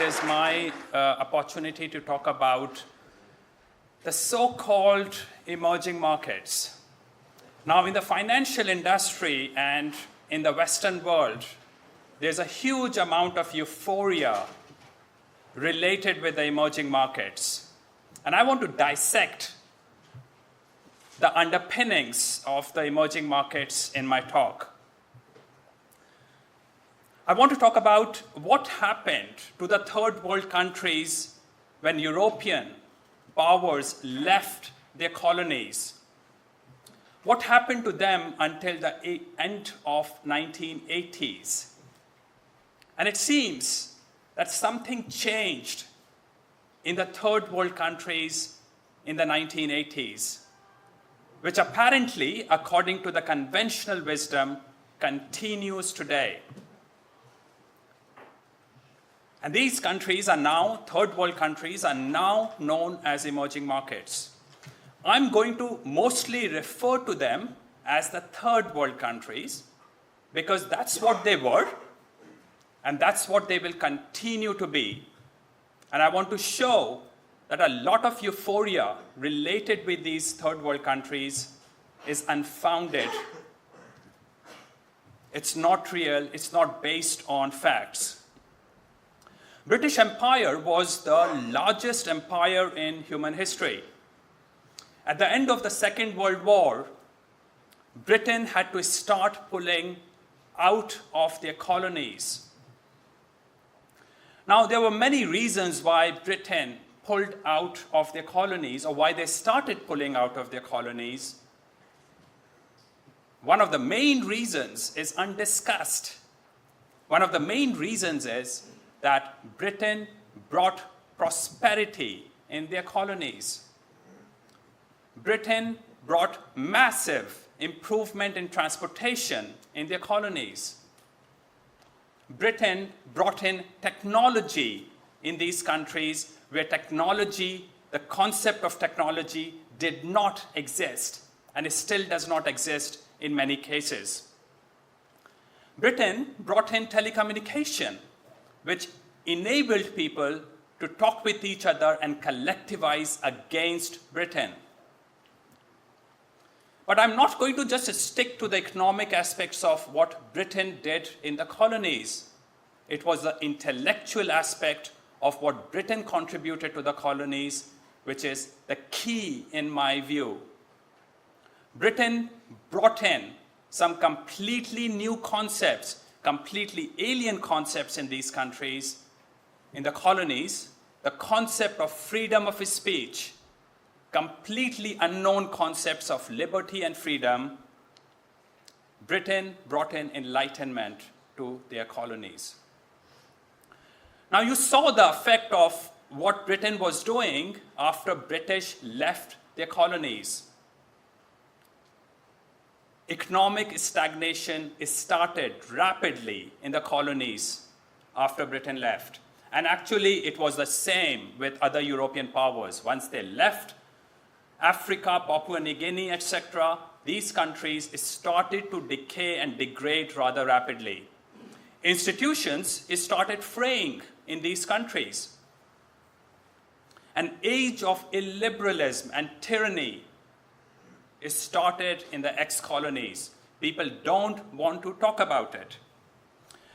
it is my opportunity to talk about the so-called emerging markets. Now, in the financial industry and in the Western world, there's a huge amount of euphoria related with the emerging markets. And I want to dissect the underpinnings of the emerging markets in my talk. I want to talk about what happened to the third world countries when European powers left their colonies. What happened to them until the end of 1980s? And it seems that something changed in the third world countries in the 1980s, which apparently, according to the conventional wisdom, continues today. And these countries are now, third world countries, are now known as emerging markets. I'm going to mostly refer to them as the third world countries because that's what they were and that's what they will continue to be. And I want to show that a lot of euphoria related with these third world countries is unfounded. It's not real, it's not based on facts. British Empire was the largest empire in human history. At the end of the Second World War, Britain had to start pulling out of their colonies. Now, there were many reasons why Britain pulled out of their colonies or why they started pulling out of their colonies. One of the main reasons is undiscussed. One of the main reasons is that Britain brought prosperity in their colonies. Britain brought massive improvement in transportation in their colonies. Britain brought in technology in these countries where technology, the concept of technology, did not exist, and it still does not exist in many cases. Britain brought in telecommunication, which enabled people to talk with each other and collectivize against Britain. But I'm not going to just stick to the economic aspects of what Britain did in the colonies. It was the intellectual aspect of what Britain contributed to the colonies, which is the key in my view. Britain brought in some completely new concepts, completely alien concepts in these countries, in the colonies, the concept of freedom of speech, completely unknown concepts of liberty and freedom. Britain brought in enlightenment to their colonies. Now, you saw the effect of what Britain was doing after British left their colonies. Economic stagnation started rapidly in the colonies after Britain left. And actually, it was the same with other European powers. Once they left Africa, Papua New Guinea, etc., these countries started to decay and degrade rather rapidly. Institutions started fraying in these countries. An age of illiberalism and tyranny started in the ex-colonies. People don't want to talk about it.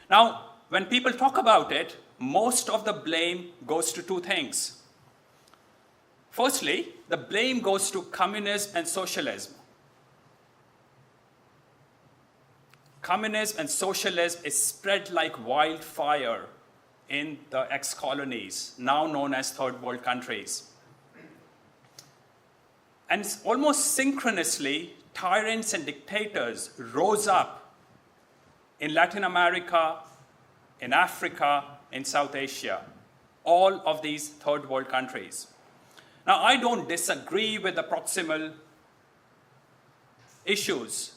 Now, when people talk about it, most of the blame goes to two things. Firstly, the blame goes to communism and socialism. Communism and socialism is spread like wildfire in the ex-colonies, now known as third world countries. And almost synchronously, tyrants and dictators rose up in Latin America, in Africa, in South Asia, all of these third world countries. Now, I don't disagree with the proximal issues,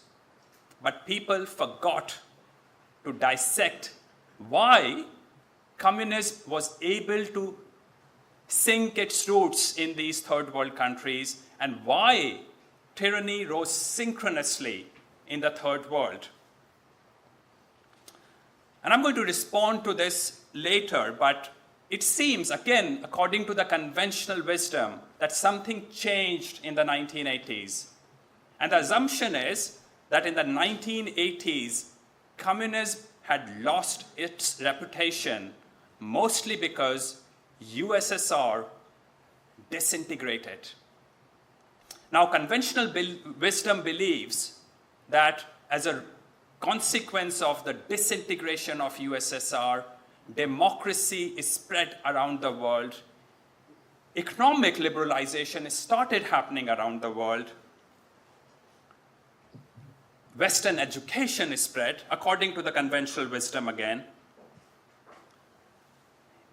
but people forgot to dissect why communism was able to sink its roots in these third world countries and why tyranny rose synchronously in the third world. And I'm going to respond to this later, but it seems, again, according to the conventional wisdom, that something changed in the 1980s. And the assumption is that in the 1980s, communism had lost its reputation, mostly because USSR disintegrated. Now, conventional wisdom believes that as a consequence of the disintegration of USSR, democracy is spread around the world, economic liberalization started happening around the world, Western education is spread, according to the conventional wisdom again.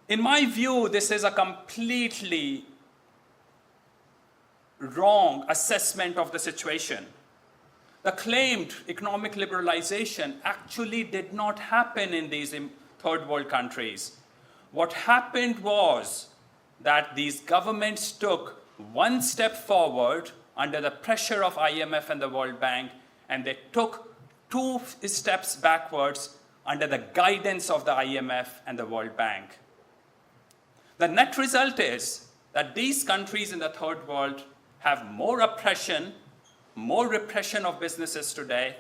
In my view, this is a completely wrong assessment of the situation. The claimed economic liberalization actually did not happen in these third world countries. What happened was that these governments took one step forward under the pressure of IMF and the World Bank, and they took two steps backwards under the guidance of the IMF and the World Bank. The net result is that these countries in the third world have more oppression, more repression of businesses today,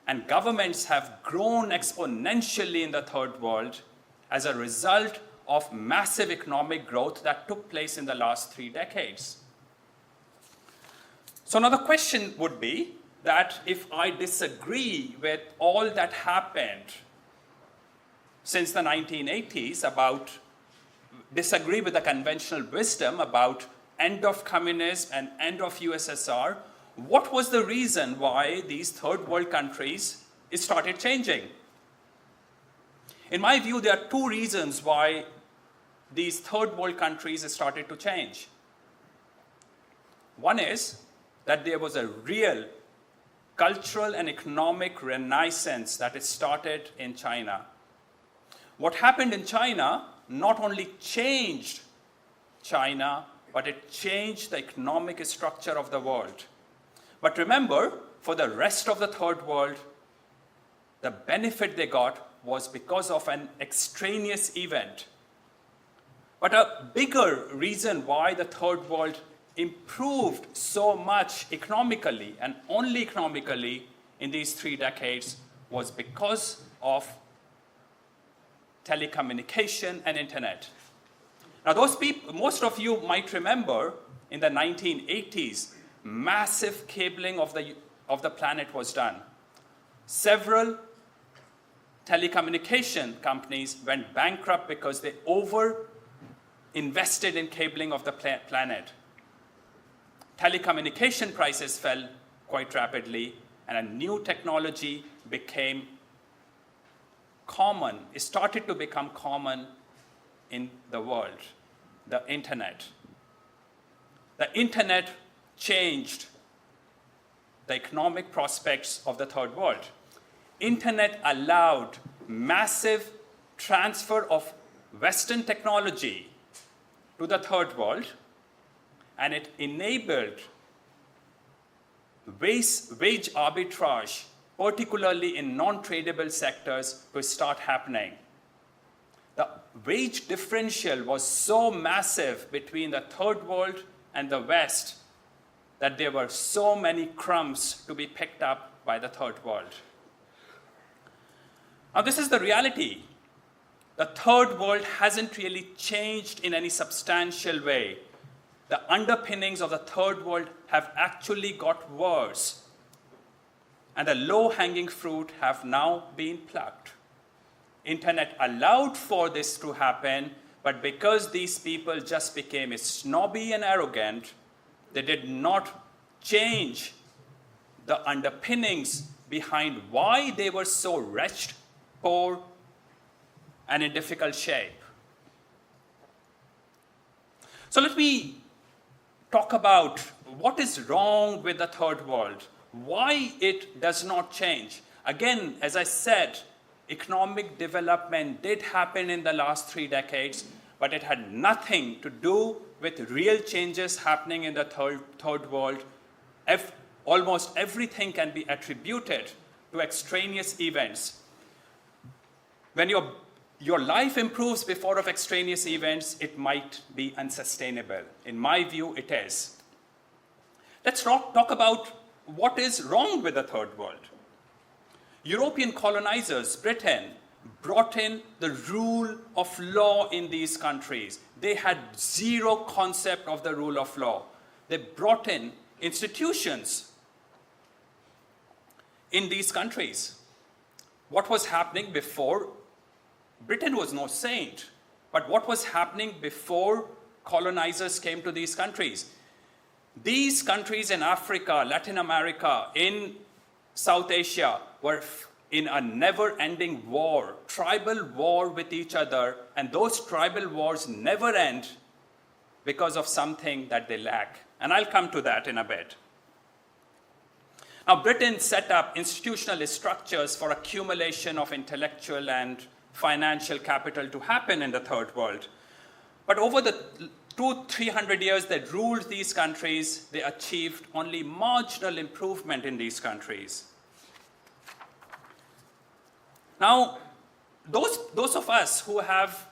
and governments have grown exponentially in the third world as a result of massive economic growth that took place in the last 3 decades. So now the question would be that if I disagree with all that happened since the 1980s, disagree with the conventional wisdom about end of communism and end of USSR, what was the reason why these third world countries started changing? In my view, there are 2 reasons why these third world countries started to change. One is that there was a real cultural and economic renaissance that started in China. What happened in China not only changed China, but it changed the economic structure of the world. But remember, for the rest of the third world, the benefit they got was because of an extraneous event. But a bigger reason why the third world improved so much economically, and only economically, in these 3 decades was because of telecommunication and internet. Now, most of you might remember in the 1980s, massive cabling of the planet was done. Several telecommunication companies went bankrupt because they over-invested in cabling of the planet. Telecommunication prices fell quite rapidly, and a new technology became common. It started to become common in the world, the internet. The internet changed the economic prospects of the third world. Internet allowed massive transfer of Western technology to the third world, and it enabled wage arbitrage, particularly in non-tradable sectors, to start happening. The wage differential was so massive between the third world and the West that there were so many crumbs to be picked up by the third world. Now, this is the reality. The third world hasn't really changed in any substantial way. The underpinnings of the third world have actually got worse, and the low-hanging fruit have now been plucked. Internet allowed for this to happen, but because these people just became snobby and arrogant, they did not change the underpinnings behind why they were so wretched, poor, and in difficult shape. So let me talk about what is wrong with the third world, why it does not change. Again, as I said, economic development did happen in the last 3 decades, but it had nothing to do with real changes happening in the third world. Almost everything can be attributed to extraneous events. When your life improves before of extraneous events, it might be unsustainable. In my view, it is. Let's talk about what is wrong with the third world. European colonizers, Britain, brought in the rule of law in these countries. They had zero concept of the rule of law. They brought in institutions in these countries. What was happening before? Britain was no saint, but what was happening before colonizers came to these countries? These countries in Africa, Latin America, in South Asia were in a never-ending war, tribal war with each other, and those tribal wars never end because of something that they lack. And I'll come to that in a bit. Now, Britain set up institutional structures for accumulation of intellectual and financial capital to happen in the third world. But over the 200-300 years that ruled these countries, they achieved only marginal improvement in these countries. Now, those of us who have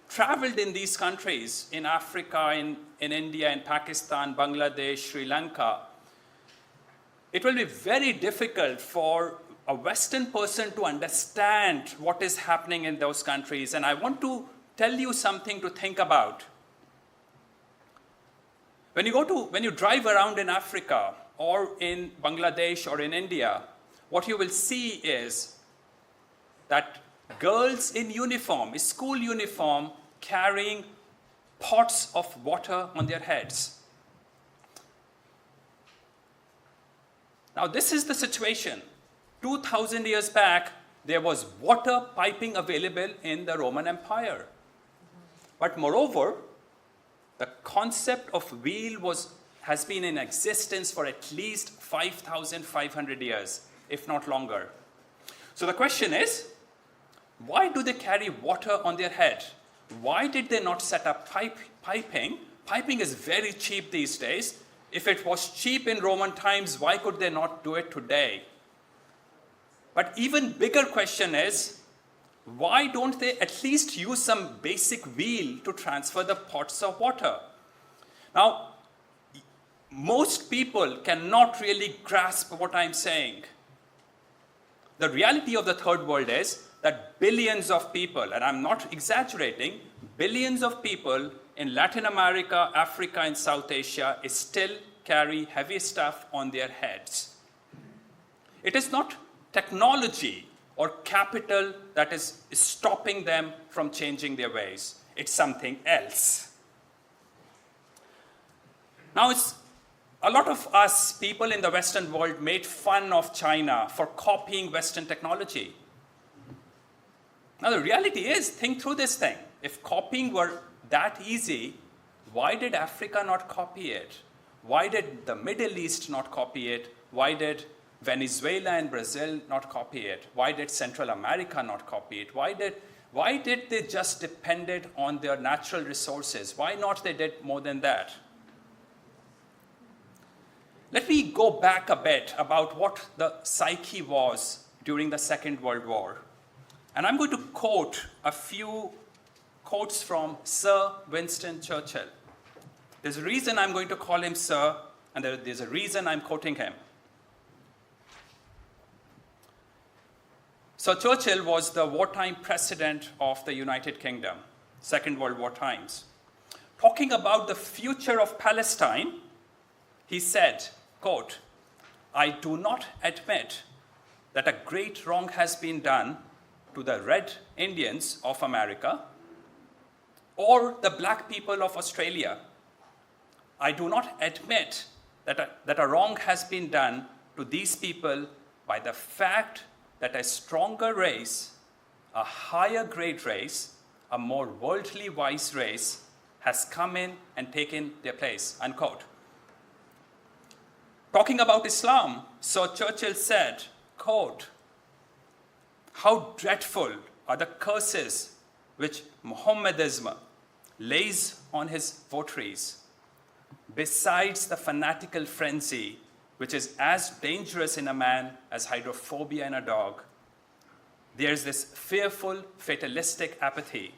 traveled in these countries, in Africa, in India, in Pakistan, Bangladesh, Sri Lanka, it will be very difficult for a Western person to understand what is happening in those countries. And I want to tell you something to think about. When you drive around in Africa or in Bangladesh or in India, what you will see is that girls in uniform, school uniform, carrying pots of water on their heads. Now, this is the situation. 2,000 years back, there was water piping available in the Roman Empire. But moreover, the concept of wheel has been in existence for at least 5,500 years, if not longer. So the question is, why do they carry water on their head? Why did they not set up piping? Piping is very cheap these days. If it was cheap in Roman times, why could they not do it today? But even bigger question is, why don't they at least use some basic wheel to transfer the pots of water? Now, most people cannot really grasp what I'm saying. The reality of the third world is that billions of people, and I'm not exaggerating, billions of people in Latin America, Africa, and South Asia still carry heavy stuff on their heads. It is not technology or capital that is stopping them from changing their ways. It's something else. Now, a lot of us, people in the Western world, made fun of China for copying Western technology. Now, the reality is, think through this thing. If copying were that easy, why did Africa not copy it? Why did the Middle East not copy it? Why did Venezuela and Brazil not copy it? Why did Central America not copy it? Why did they just depended on their natural resources? Why not they did more than that? Let me go back a bit about what the psyche was during the Second World War. And I'm going to quote a few quotes from Sir Winston Churchill. There's a reason I'm going to call him Sir, and there's a reason I'm quoting him. Sir Churchill was the wartime president of the United Kingdom, Second World War times. Talking about the future of Palestine, he said, quote, "I do not admit that a great wrong has been done to the Red Indians of America or the black people of Australia. I do not admit that a wrong has been done to these people by the fact that a stronger race, a higher grade race, a more worldly wise race has come in and taken their place," unquote. Talking about Islam, Sir Churchill said, quote, "How dreadful are the curses which Mohammedanism lays on his votaries, besides the fanatical frenzy which is as dangerous in a man as hydrophobia in a dog. there's this fearful, fatalistic apathy.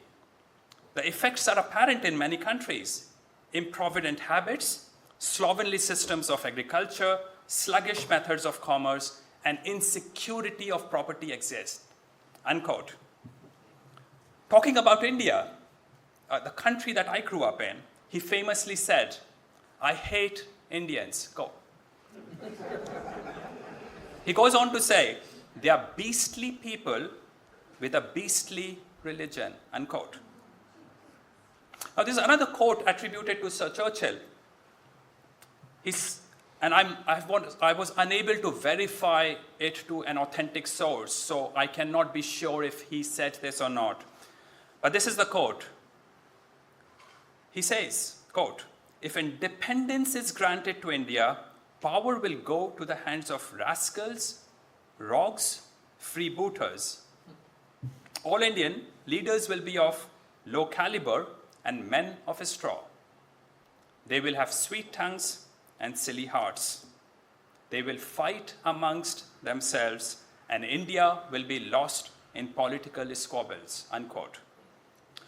The effects are apparent in many countries. Improvident habits, slovenly systems of agriculture, sluggish methods of commerce, and insecurity of property exist. Unquote. Talking about India, the country that I grew up in, he famously said, "I hate Indians." Go. He goes on to say, "They are beastly people with a beastly religion," unquote. Now, there's another quote attributed to Sir Churchill. I was unable to verify it to an authentic source, so I cannot be sure if he said this or not. But this is the quote. He says, quote, "If independence is granted to India, power will go to the hands of rascals, rogues, freebooters. All Indian leaders will be of low caliber and men of straw. They will have sweet tongues and silly hearts. They will fight amongst themselves, and India will be lost in political squabbles," unquote.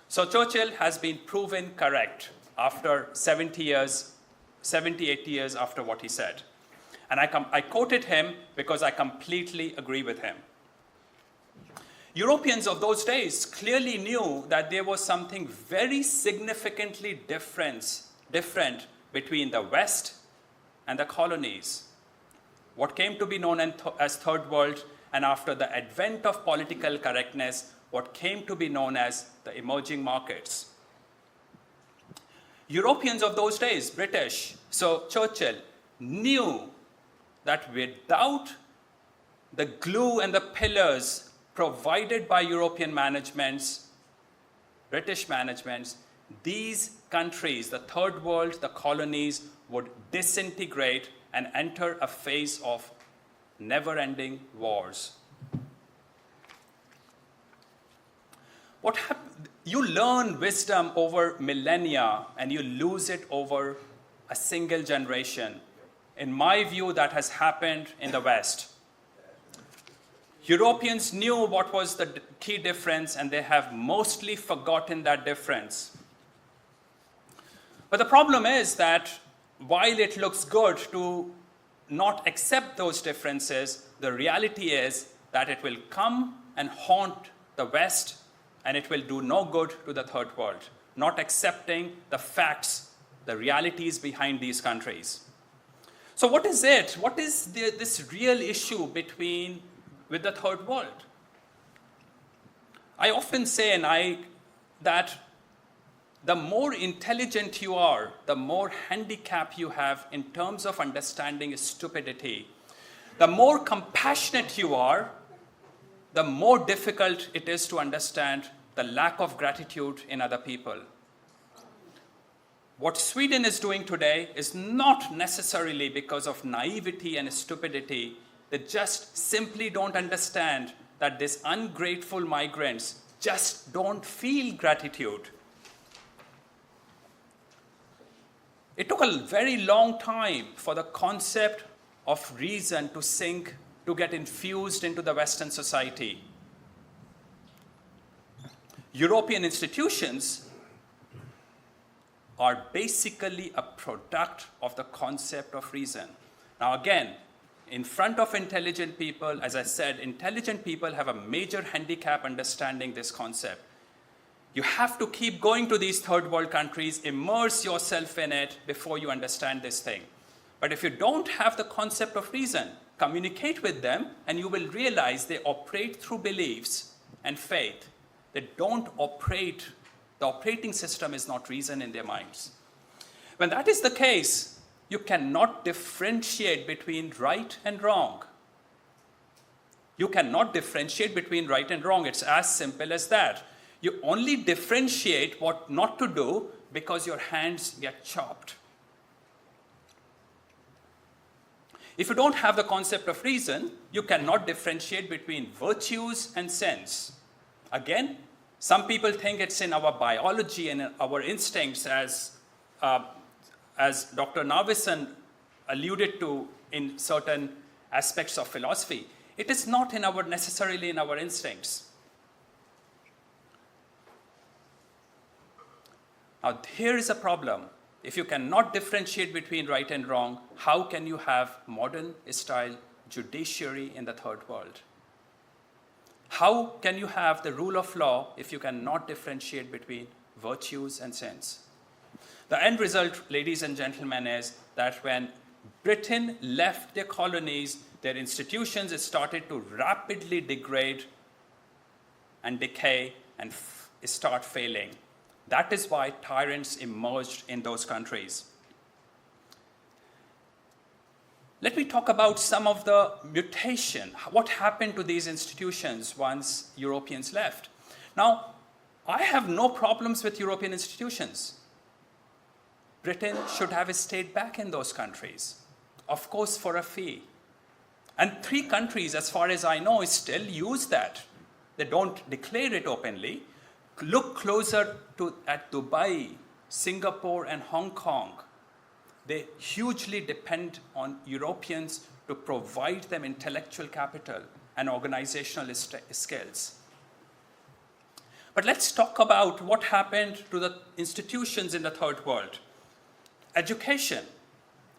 So Churchill has been proven correct after 70, 80 years after what he said. And I quoted him because I completely agree with him. Europeans of those days clearly knew that there was something very significantly different between the West and the colonies. What came to be known as Third World, and after the advent of political correctness, what came to be known as the emerging markets. Europeans of those days, British, so Churchill, knew that without the glue and the pillars provided by European managements, British managements, these countries, the Third World, the colonies, would disintegrate and enter a phase of never-ending wars. What happened? You learn wisdom over millennia and you lose it over a single generation. In my view, that has happened in the West. Europeans knew what was the key difference, and they have mostly forgotten that difference. But the problem is that while it looks good to not accept those differences, the reality is that it will come and haunt the West, and it will do no good to the Third World, not accepting the facts, the realities behind these countries. So what is it? What is this real issue with the Third World? I often say that the more intelligent you are, the more handicap you have in terms of understanding stupidity. The more compassionate you are, the more difficult it is to understand the lack of gratitude in other people. What Sweden is doing today is not necessarily because of naivety and stupidity. They just simply don't understand that these ungrateful migrants just don't feel gratitude. It took a very long time for the concept of reason to get infused into the Western society. European institutions are basically a product of the concept of reason. Now again, in front of intelligent people, as I said, intelligent people have a major handicap understanding this concept. You have to keep going to these third world countries, immerse yourself in it before you understand this thing. But if you don't have the concept of reason, communicate with them and you will realize they operate through beliefs and faith. They don't operate, the operating system is not reason in their minds. When that is the case, you cannot differentiate between right and wrong. You cannot differentiate between right and wrong. It's as simple as that. You only differentiate what not to do because your hands get chopped. If you don't have the concept of reason, you cannot differentiate between virtues and sins. Again, some people think it's in our biology and in our instincts, as Dr. Navisan alluded to in certain aspects of philosophy. It is not necessarily in our instincts. Now, here is a problem. If you cannot differentiate between right and wrong, how can you have modern-style judiciary in the third world? How can you have the rule of law if you cannot differentiate between virtues and sins? The end result, ladies and gentlemen, is that when Britain left their colonies, their institutions started to rapidly degrade and decay and start failing. That is why tyrants emerged in those countries. Let me talk about some of the mutation. What happened to these institutions once Europeans left? Now, I have no problems with European institutions. Britain should have stayed back in those countries, of course, for a fee. And 3 countries, as far as I know, still use that. They don't declare it openly. Look closer at Dubai, Singapore, and Hong Kong. They hugely depend on Europeans to provide them intellectual capital and organizational skills. But let's talk about what happened to the institutions in the third world. Education.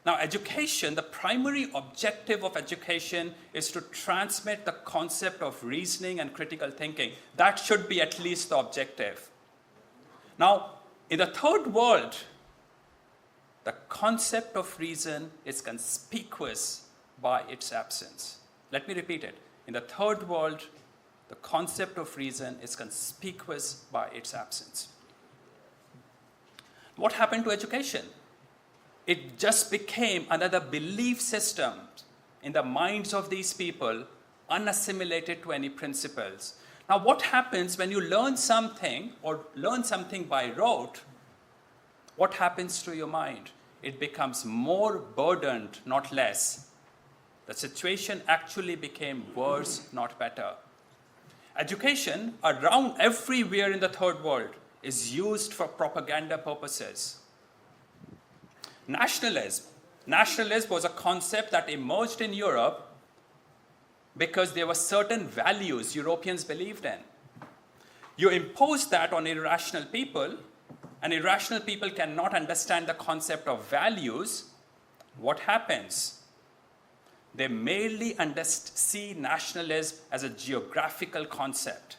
Now, education, the primary objective of education is to transmit the concept of reasoning and critical thinking. That should be at least the objective. Now, in the third world, the concept of reason is conspicuous by its absence. Let me repeat it. In the third world, the concept of reason is conspicuous by its absence. What happened to education? It just became another belief system in the minds of these people, unassimilated to any principles. Now, what happens when you learn something or learn something by rote? What happens to your mind? It becomes more burdened, not less. The situation actually became worse, not better. Education around everywhere in the third world is used for propaganda purposes. Nationalism. Nationalism was a concept that emerged in Europe because there were certain values Europeans believed in. You impose that on irrational people, and irrational people cannot understand the concept of values. What happens? They merely see nationalism as a geographical concept.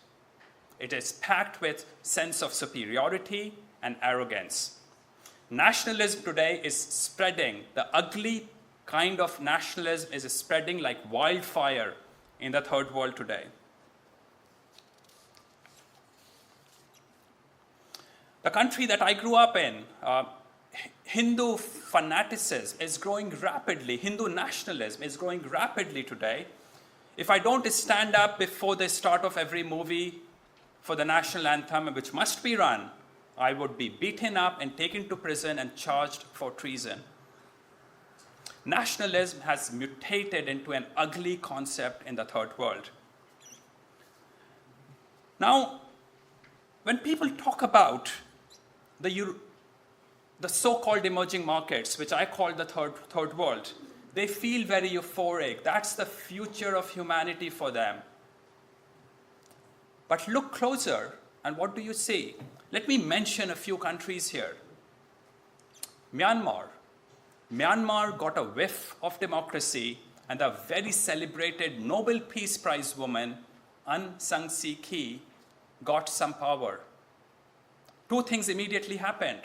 It is packed with sense of superiority and arrogance. Nationalism today is spreading. The ugly kind of nationalism is spreading like wildfire in the third world today. The country that I grew up in, Hindu fanaticism is growing rapidly. Hindu nationalism is growing rapidly today. If I don't stand up before the start of every movie for the national anthem, which must be run, I would be beaten up and taken to prison and charged for treason. Nationalism has mutated into an ugly concept in the third world. Now, when people talk about the so-called emerging markets, which I call the third world, they feel very euphoric. That's the future of humanity for them. But look closer, and what do you see? Let me mention a few countries here. Myanmar. Myanmar got a whiff of democracy, and the very celebrated Nobel Peace Prize woman, Aung San Suu Kyi, got some power. 2 things immediately happened.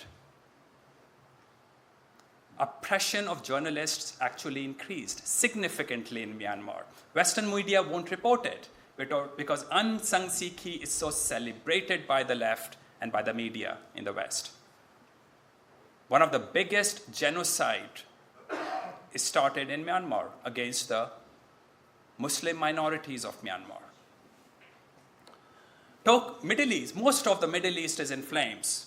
Oppression of journalists actually increased significantly in Myanmar. Western media won't report it because Aung San Suu Kyi is so celebrated by the left and by the media in the West. One of the biggest genocide is started in Myanmar against the Muslim minorities of Myanmar. Middle East, most of the Middle East is in flames.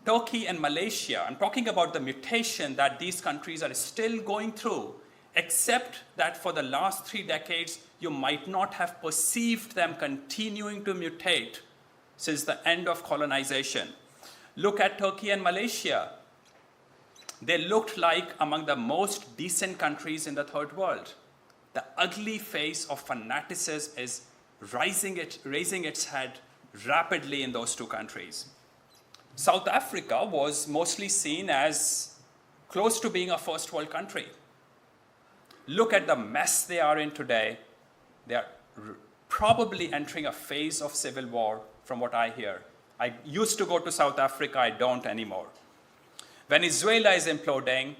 Turkey and Malaysia, I'm talking about the mutation that these countries are still going through, except that for the last 3 decades, you might not have perceived them continuing to mutate since the end of colonization. Look at Turkey and Malaysia. They looked like among the most decent countries in the third world. the ugly face of fanaticism is raising its head rapidly in those two countries. South Africa was mostly seen as close to being a first world country. Look at the mess they are in today. They are probably entering a phase of civil war, from what I hear. I used to go to South Africa, I don't anymore. Venezuela is imploding,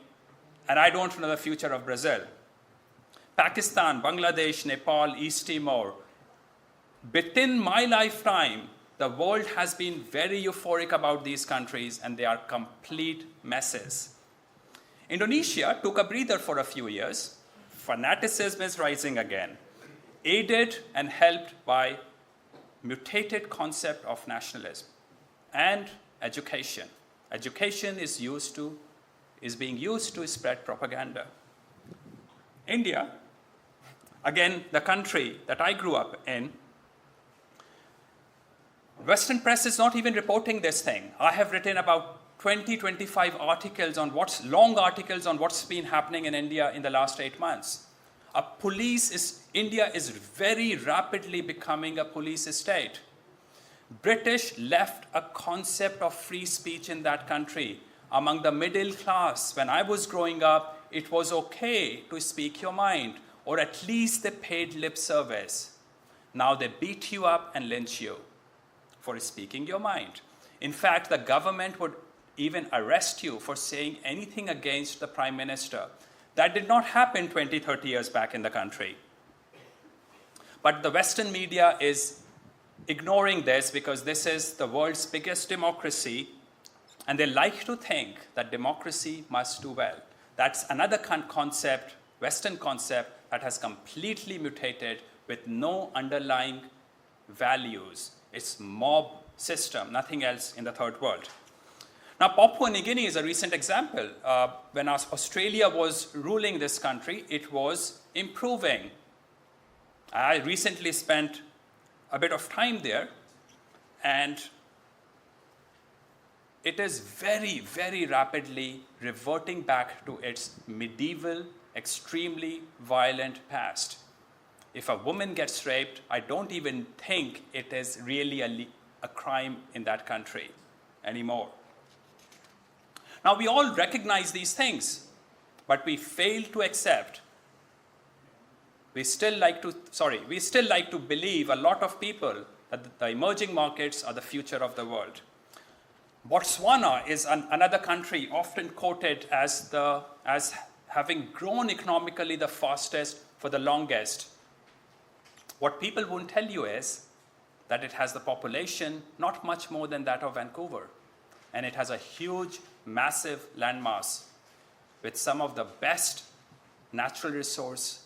and I don't know the future of Brazil. Pakistan, Bangladesh, Nepal, East Timor. Within my lifetime, the world has been very euphoric about these countries, and they are complete messes. Indonesia took a breather for a few years. Fanaticism is rising again, aided and helped by mutated concept of nationalism and education. Education is being used to spread propaganda. India, again, the country that I grew up in, Western press is not even reporting this thing. I have written about 20, 25 articles on long articles on what's been happening in India in the last 8 months. India is very rapidly becoming a police state. British left a concept of free speech in that country. Among the middle class, when I was growing up, it was okay to speak your mind, or at least they paid lip service. Now they beat you up and lynch you for speaking your mind. In fact, the government would even arrest you for saying anything against the prime minister. That did not happen 20, 30 years back in the country. But the Western media is ignoring this because this is the world's biggest democracy, and they like to think that democracy must do well. That's another concept, Western concept, that has completely mutated with no underlying values. It's mob system, nothing else in the third world. Now, Papua New Guinea is a recent example. When Australia was ruling this country, it was improving. I recently spent a bit of time there, and it is very, very rapidly reverting back to its medieval, extremely violent past. If a woman gets raped, I don't even think it is really a crime in that country anymore. Now, we all recognize these things, but we fail to accept. We still like to believe, a lot of people, that the emerging markets are the future of the world. Botswana is another country often quoted as having grown economically the fastest for the longest. What people won't tell you is that it has the population not much more than that of Vancouver. And it has a huge, massive landmass with some of the best natural resource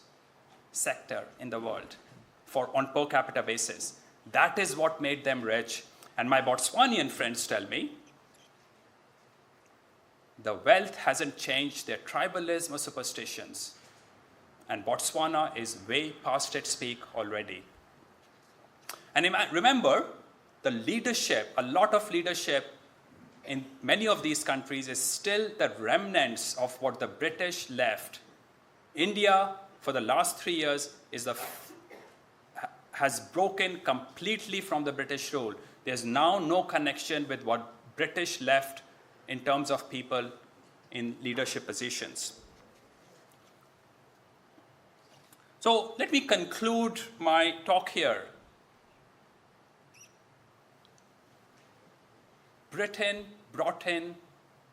sector in the world on per capita basis. That is what made them rich. And my Botswanian friends tell me the wealth hasn't changed their tribalism or superstitions. And Botswana is way past its peak already. And remember, the leadership, a lot of leadership in many of these countries is still the remnants of what the British left. India, for the last 3 years, has broken completely from the British rule. There's now no connection with what British left in terms of people in leadership positions. So let me conclude my talk here. Britain brought in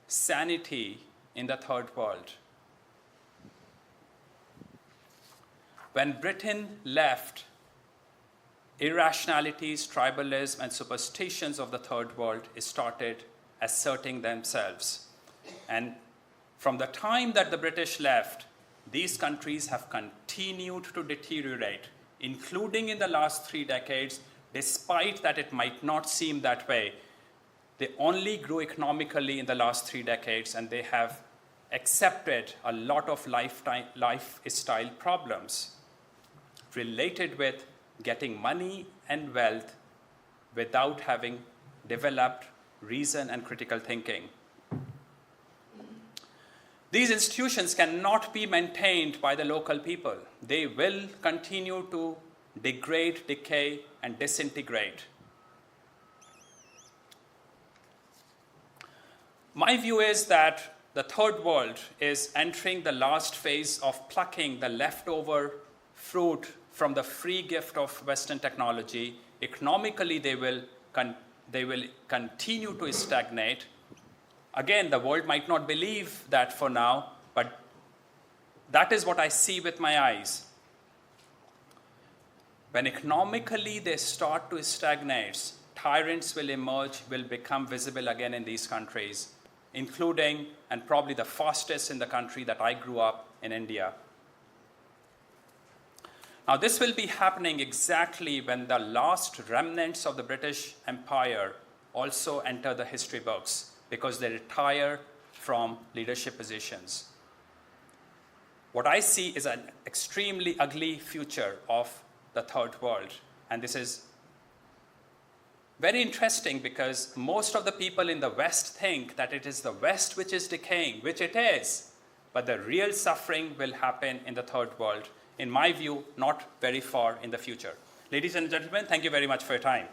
sanity in the third world. When Britain left, irrationalities, tribalism, and superstitions of the third world started asserting themselves. And from the time that the British left, these countries have continued to deteriorate, including in the last 3 decades, despite that it might not seem that way. They only grew economically in the last 3 decades, and they have accepted a lot of lifestyle problems related with getting money and wealth without having developed reason and critical thinking. These institutions cannot be maintained by the local people. They will continue to degrade, decay, and disintegrate. My view is that the third world is entering the last phase of plucking the leftover fruit from the free gift of Western technology. Economically, they will continue to stagnate. Again, the world might not believe that for now, but that is what I see with my eyes. When economically they start to stagnate, tyrants will emerge, will become visible again in these countries, including, and probably the fastest in the country that I grew up in, India. Now, this will be happening exactly when the last remnants of the British Empire also enter the history books, because they retire from leadership positions. What I see is an extremely ugly future of the third world. And this is very interesting because most of the people in the West think that it is the West which is decaying, which it is. But the real suffering will happen in the third world, in my view, not very far in the future. Ladies and gentlemen, thank you very much for your time.